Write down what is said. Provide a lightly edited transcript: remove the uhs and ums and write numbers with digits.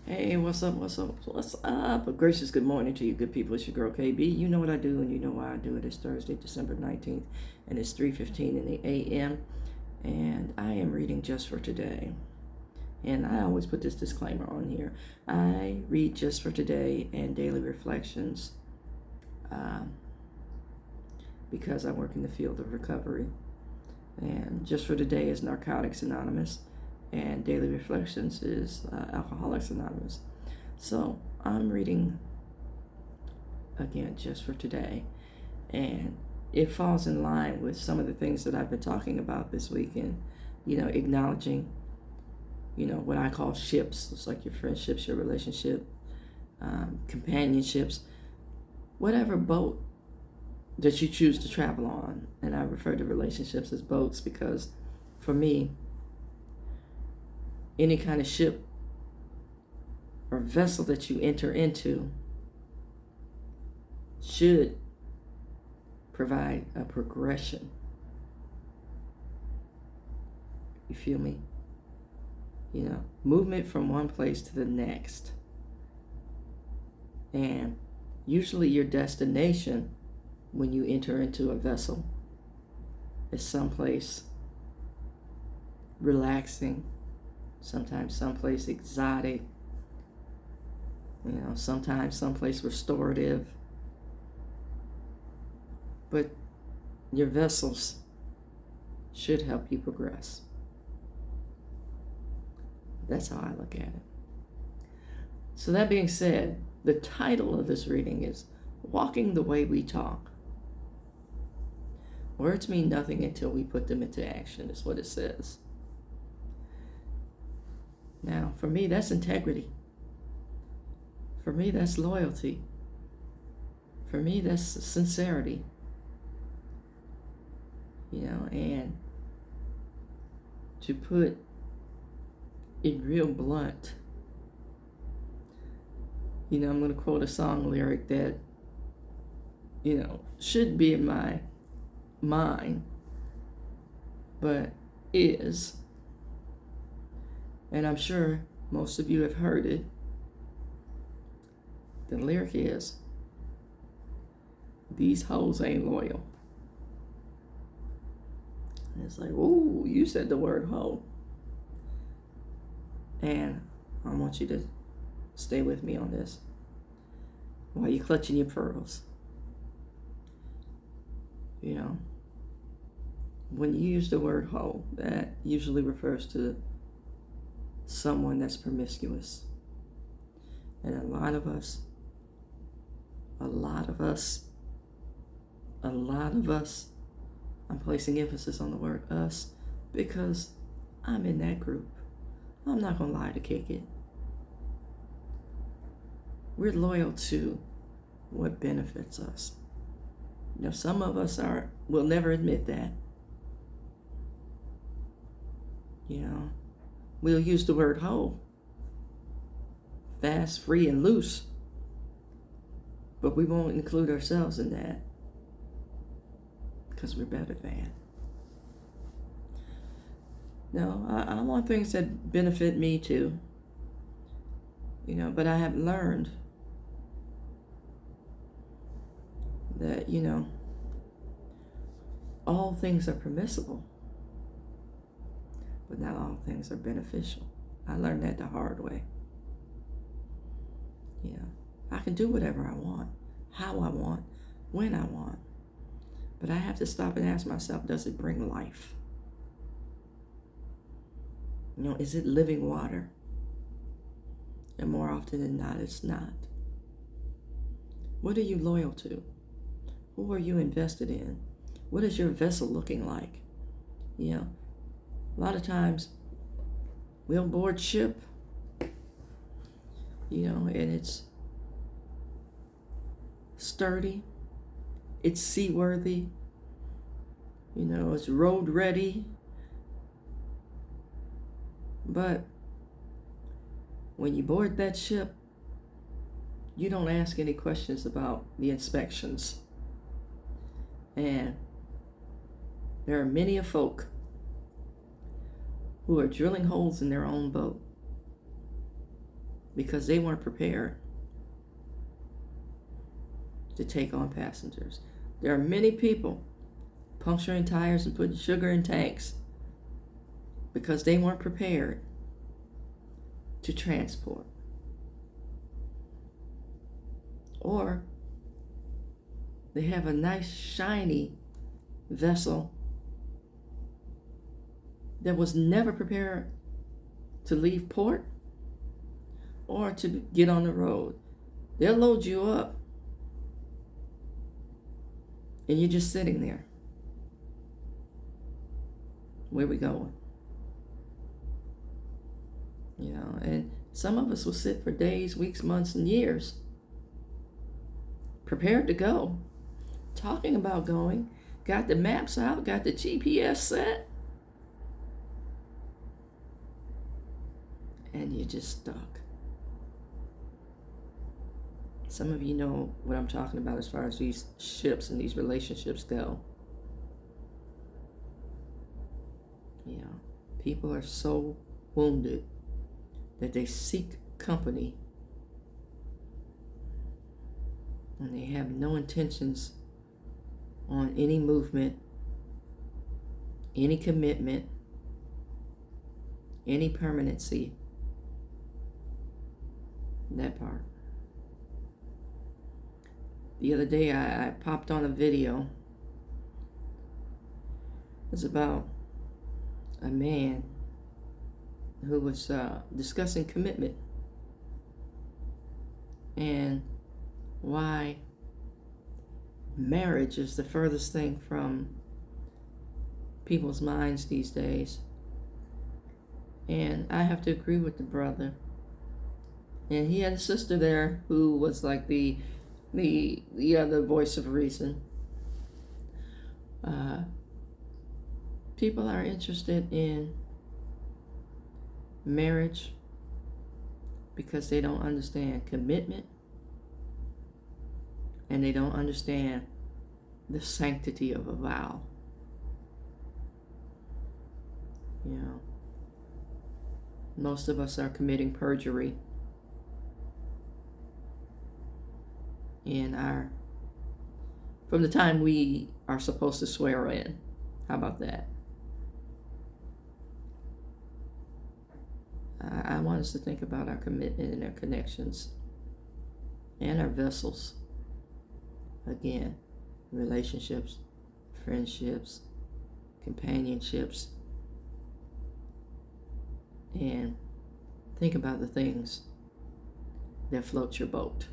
Hey, what's up? What's up? What's up? A gracious good morning to you, good people. It's your girl KB. You know what I do, and you know why I do it. It's Thursday, December 19th, and it's 3:15 in the a.m. And I am reading just for today. And I always put this disclaimer on here. I read just for today and daily reflections um, because I work in the field of recovery. And just for today is Narcotics Anonymous, and daily reflections is Alcoholics Anonymous. So I'm reading again just for today, and it falls in line with some of the things that I've been talking about this weekend. Acknowledging, what I call ships. It's like your friendships, your relationship, companionships, whatever boat that you choose to travel on. And I refer to relationships as boats because for me, any kind of ship or vessel that you enter into should provide a progression. You feel me? Movement from one place to the next. And usually your destination when you enter into a vessel is someplace relaxing, sometimes someplace exotic, sometimes someplace restorative. But your vessels should help you progress. That's how I look at it. So that being said, the title of this reading is Walking the Way We Talk. Words mean nothing until we put them into action, is what it says. Now, for me, that's integrity. For me, that's loyalty. For me, that's sincerity. And to put it real blunt, I'm going to quote a song lyric that, should be in my mind, but is, and I'm sure most of you have heard it. The lyric is, "These hoes ain't loyal." And it's like, ooh, you said the word hoe. And I want you to stay with me on this while you're clutching your pearls. When you use the word hoe, that usually refers to someone that's promiscuous. And a lot of us, I'm placing emphasis on the word us because I'm in that group. I'm not going to lie to kick it. We're loyal to what benefits us. Some of us will never admit that. We'll use the word hoe, fast, free, and loose, but we won't include ourselves in that because we're better than. No, I want things that benefit me too, but I have learned that, all things are permissible, but not all things are beneficial. I learned that the hard way. I can do whatever I want, how I want, when I want, but I have to stop and ask myself, does it bring life? Is it living water? And more often than not, it's not. What are you loyal to? Who are you invested in? What is your vessel looking like? A lot of times we'll board ship, and it's sturdy, it's seaworthy, it's road ready. But when you board that ship, you don't ask any questions about the inspections. And there are many a folk who are drilling holes in their own boat because they weren't prepared to take on passengers. There are many people puncturing tires and putting sugar in tanks because they weren't prepared to transport. Or they have a nice shiny vessel that was never prepared to leave port or to get on the road. They'll load you up and you're just sitting there. Where we going? You know, and some of us will sit for days, weeks, months, and years prepared to go, talking about going, got the maps out, got the GPS set, and you're just stuck. Some of you know what I'm talking about as far as these ships and these relationships go. You know, people are so wounded that they seek company and they have no intentions on any movement, any commitment, any permanency. That part. The other day I popped on a video. It's about a man who was discussing commitment and why marriage is the furthest thing from people's minds these days. And I have to agree with the brother. And he had a sister there who was like the other voice of reason. People are interested in marriage because they don't understand commitment and they don't understand the sanctity of a vow. You know, most of us are committing perjury from the time we are supposed to swear in. How about that? I want us to think about our commitment and our connections and our vessels. Again, relationships, friendships, companionships, and think about the things that float your boat.